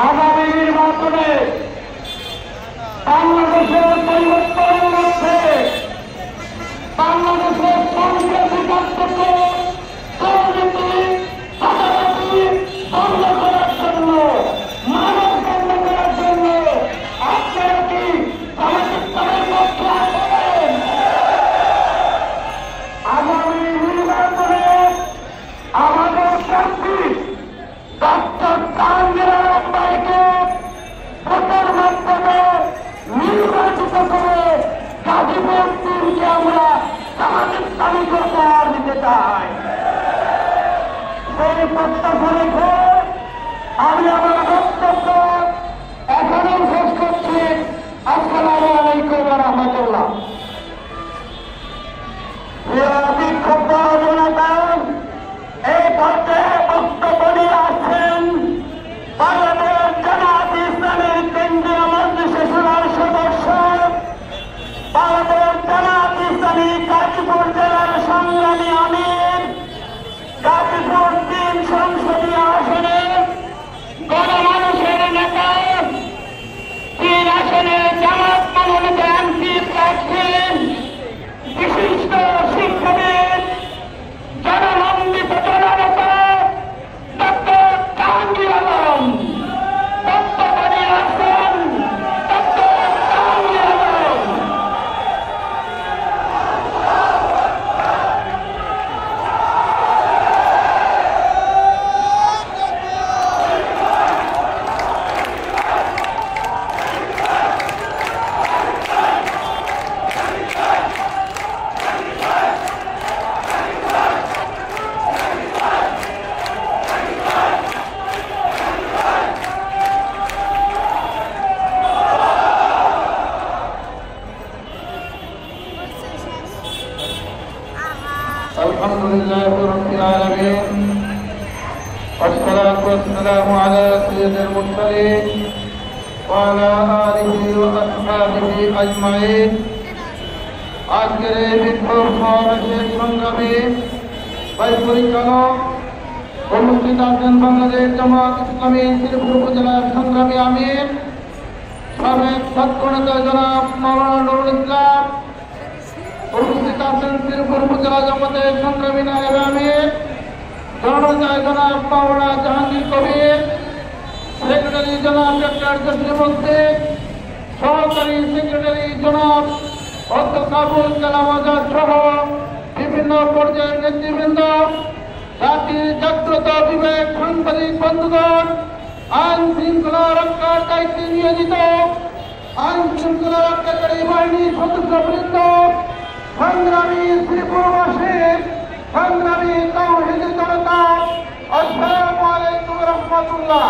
আগামী নির্বাচনে বাংলাদেশের পরিবর্তনের মধ্যে বাংলাদেশের সাংস্কৃতিক কার্যক্রম দুর্নীতি চাঁদাবাজি বন্ধ করার জন্য মানব বন্ধ করার জন্য আপনারা কি পাকিস্তানের পক্ষে আছেন? আগামী নির্বাচনে আমাদের প্রার্থী ডক্টর জাহাঙ্গীর আলম ভাইকে ভোটের মাধ্যমে নির্বাচিত করে গাজীপুর টিমকে আমরা জামাত-ইসলামী সরকার দিতে চাই। সেই প্রত্যাশা রেখে আমি আমার বক্তব্য এখনো শেষ করছি। আসসালামু আলাইকুম ওয়া রাহমাতুল্লাহ। বিক্ষুব্ধ জনতা এই পর্যায়ে বক্তব্য নিয়ে আসছেন বাংলাদেশ জামাত ইসলামীর কেন্দ্রীয় মজলিসে শুরার সদস্য, বাংলাদেশ জামাত ইসলামী গাজীপুর জেলার সংগ্রামী আমির, গাজীপুর ৩ সংসদীয় আসনে গণমানুষের নেতা, ৩ আসনে জামাত মনোনীত এমপি প্রার্থী, বিশিষ্ট শিক্ষাবিদ, জননন্দিত জননেতা ডক্টর জাহাঙ্গীর আলম। বক্তব্য নিয়ে আসেন ডক্টর জাহাঙ্গীর আলম। আলহামদুলিল্লাহ রাব্বিল আলামিন والصلاة والسلام على سيد المرسلين وعلى آله وأصحابه أجمعين। আজকের এই বিক্ষোভ সমাবেশের সংগ্রামী ভাই পরিচালক, উপস্থিত আছেন বাংলাদেশ জামাত ইসলামী শ্রীপুর উপজেলার সংগ্রামী আমির, সাবেক ছাত্র নেতা জনাব মাওলানা নুরুল ইসলাম, উপস্থিত আছেন শ্রীপুর উপজেলা জামাতের সংগ্রামী নায়েব আমির জননেতা জনাব মাওলানা জাহাঙ্গীর কবির, সেক্রেটারি জনাব ডক্টর জসিমউদ্দিন, সহকারী সেক্রেটারি জনাব অধ্যক্ষ আবুল কালাম আজাদ সহ বিভিন্ন পর্যায়ের নেতৃবৃন্দ, জাতির জাগ্রত বিবেক সাংবাদিক বন্ধুগণ, আইন শৃঙ্খলা রক্ষার দায়িত্বে নিয়োজিত আইন শৃঙ্খলা রক্ষাকারী বাহিনীর সদস্যবৃন্দ, সংগ্রামী শ্রীপুরবাসী, সংগ্রামী তাওহীদি জনতা, আসসালামু আলাইকুম ওয়া রাহমাতুল্লাহ।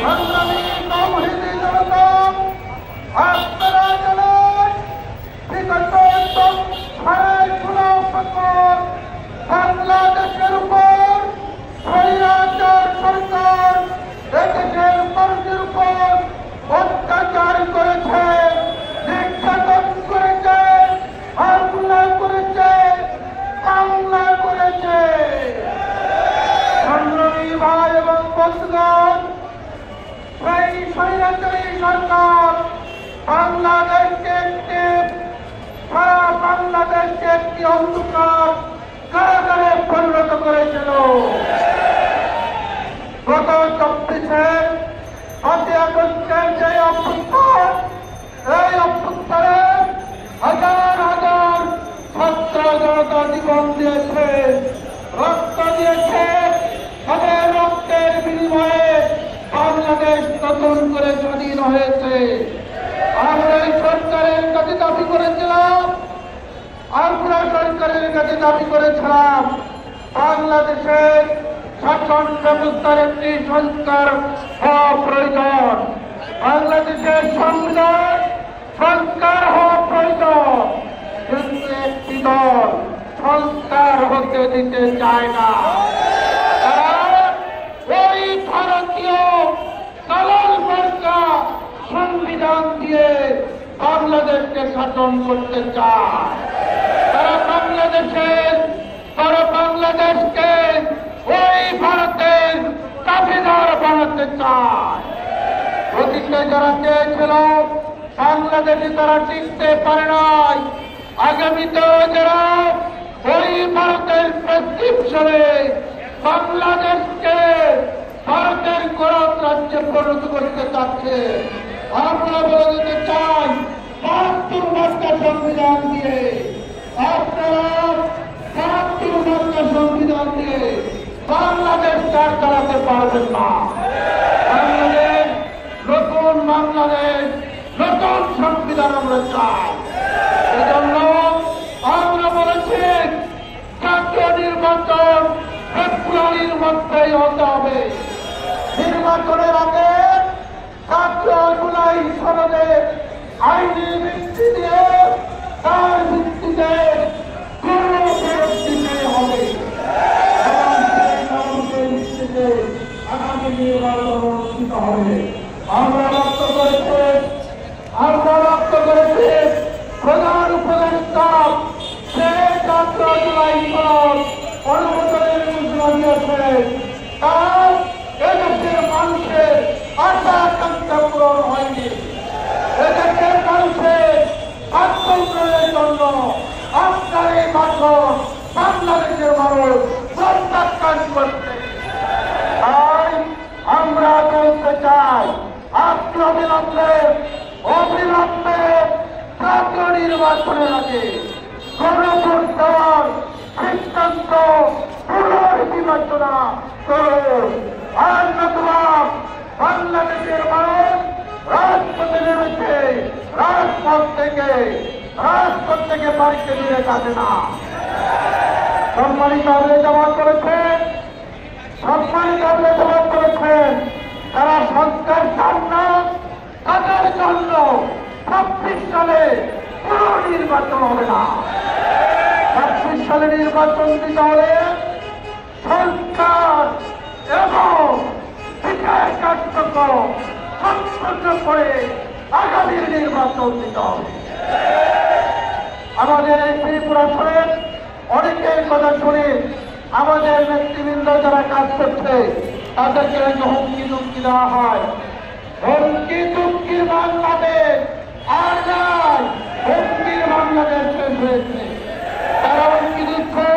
সংগ্রামী তাওহীদি জনতা, আপনারা জানেন বিগত 6.5 বছর বাংলাদেশের উপর স্বৈরাচার সরকার এদেশের মানুষের উপর অত্যাচার করেছে, নির্যাতন করেছে, হামলা করেছে, হামলা করেছে। সংগ্রামী ভাই এবং বন্ধুগণ, সেই স্বৈরাচারী সরকার বাংলাদেশকে সারা বাংলাদেশকে একটি অন্ধকার কারাগারে পরিণত করেছিল। গত 24-এ 5ই আগস্টের যে অভ্যুত্থান, এই অভ্যুত্থানে হাজার হাজার ছাত্র জনতা জীবন দিয়েছে, রক্ত দিয়েছে। তাদের রক্তের বিনিময়ে বাংলাদেশ নতুন করে স্বাধীন হয়েছে। আমরা এই সরকারের কাছে দাবি করেছিলাম, বাংলাদেশের শাসন ব্যবস্থার একটি সংস্কার হওয়া প্রয়োজন, বাংলাদেশের সংবিধান সংস্কার হওয়া প্রয়োজন। কিন্তু একটি দল সংস্কার হতে দিতে চায় না। তারা ওই ভারতীয় দালাল সরকার সংবিধান দিয়ে বাংলাদেশকে শাসন করতে চায়। তারা বাংলাদেশকে ওই ভারতের করতে চায়। অতীতে যারা চেয়েছিল বাংলাদেশে তারা টিকতে পারে নাই, আগামীতেও যারা ওই ভারতের প্রেসক্রিপশনে বাংলাদেশকে ভারতের গোলাম রাজ্যে পরিণত করতে চাচ্ছে, আমরা বলে দিতে চাই ৭২ মার্কা সংবিধান দিয়ে আপনারা ৭২ মার্কা সংবিধান দিয়ে বাংলাদেশ কার চালাতে পারবেন না। বাংলাদেশ নতুন বাংলাদেশ, নতুন সংবিধান আমরা চাই। এজন্য আমরা বলেছি জাতীয় নির্বাচন ফেব্রুয়ারির মধ্যেই হতে হবে। নির্বাচনের আগে জাতীয় জুলাই সনদে আইনি ভিত্তি দিয়ে তার ভিত্তিতে কোনো ফেরত দিতে হবে এবং সেই মানুষের ভিত্তিতে আগামী নির্বাচন অনুষ্ঠিত হবে। আমরা লক্ষ্য করেছি প্রধান উপদেষ্টা সে জাতীয় জুলাই সনদ অনুমোদনের ঘোষণা দিয়েছে, তার এদেশের মানুষের আশা আকাঙ্ক্ষা পূরণ হয়নি। এদেশের মানুষের আত্মগ্রহণের জন্য আপনার এই ভাষণ বাংলাদেশের মানুষ প্রত্যাখ্যান করছে। তাই আমরা বলতে চাই আপনি অবিলম্বে জাতীয় নির্বাচনের আগে গণভোট দেওয়ার সিদ্ধান্ত পুনর্বিবেচনা করুন। আর নতুবা বাংলাদেশের মানুষ রাজপথে নেমেছে, রাজপথ থেকে বাড়িতে ফিরে যাবে না। সম্মানিত জবাব করেছেন তারা সরকার চান না, তাদের জন্য ২৬ সালে পুরো নির্বাচন হবে না। ২৬ সালে নির্বাচন দিতে হলে সরকার এবং বিচার কার্যক্রম সম্পন্ন করে আগামীর নির্বাচন দিতে হবে। আমাদের এই ত্রিপুরা শহরের অনেকের কথা শুনে আমাদের নেতৃবৃন্দ যারা কাজ করছে তাদেরকে হুমকি দুমকি দেওয়া হয়। হুমকি দুমকির বাংলাদেশ আর নাই, হুমকির বাংলাদেশ শেষ হয়েছে। তারা হুমকি দিচ্ছে,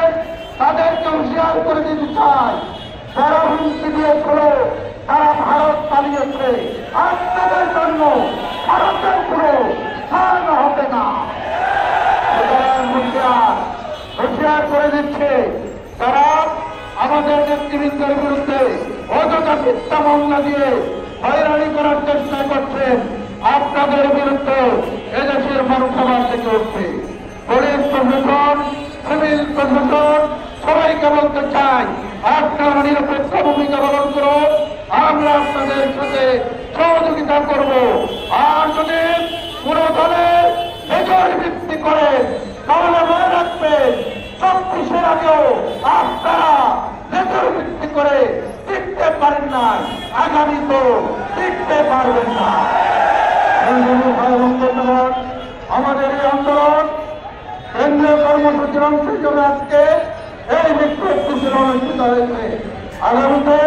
তাদেরকে হুঁশিয়ার করে দিতে চায়। যারা হুমকি দিয়েছিল তারা ভারত পালিয়েছে, আপনাদের জন্য ভারতের কোনো স্থান হবে না। হুঁশিয়ার করে দিচ্ছে তারা আমাদের নেতৃবৃন্দের বিরুদ্ধে অযথা মিথ্যা মামলা দিয়ে হয়রানি করার চেষ্টা করছেন। আপনাদের বিরুদ্ধে এদেশের মানুষ সভা থেকে উঠছে। পুলিশ প্রশাসন, সিভিল প্রশাসন সবাইকে বলতে চাই আপনারা নিরপেক্ষ ভূমিকা পালন করুন, আমরা আপনাদের সাথে সহযোগিতা করব। আর যদি কোন দলের মেজর ভিত্তি করে তাহলে মনে রাখবেন ২৪-এর আগেও আপনারা মেজর ভিত্তি করে টিকতে পারেন না, আগামী তো টিকতে পারবেন না। আমাদের এই আন্দোলন কেন্দ্রীয় কর্মসূচির অংশ হিসেবে আজকে এই বিক্ষোভ মিছিল অনুষ্ঠিত হয়েছে। আগামীতে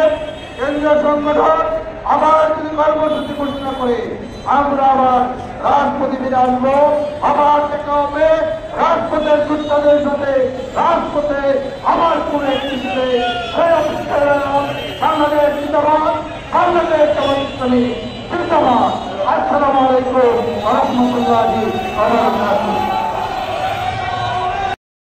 কেন্দ্রীয় সংগঠন আবার যদি কর্মসূচি ঘোষণা করে আমরা আবার রাজপথে ফিরে আসবো, আবার দেখা হবে রাজপথের যোদ্ধাদের সাথে, রাজপথে আবার কোন একটি বাংলাদেশ জিন্দাবাদ, বাংলাদেশ জামাত ইসলামী জিন্দাবাদ। আসসালামু আলাইকুম ওয়া রাহমাতুল্লাহি ওয়া বারাকাতুহু।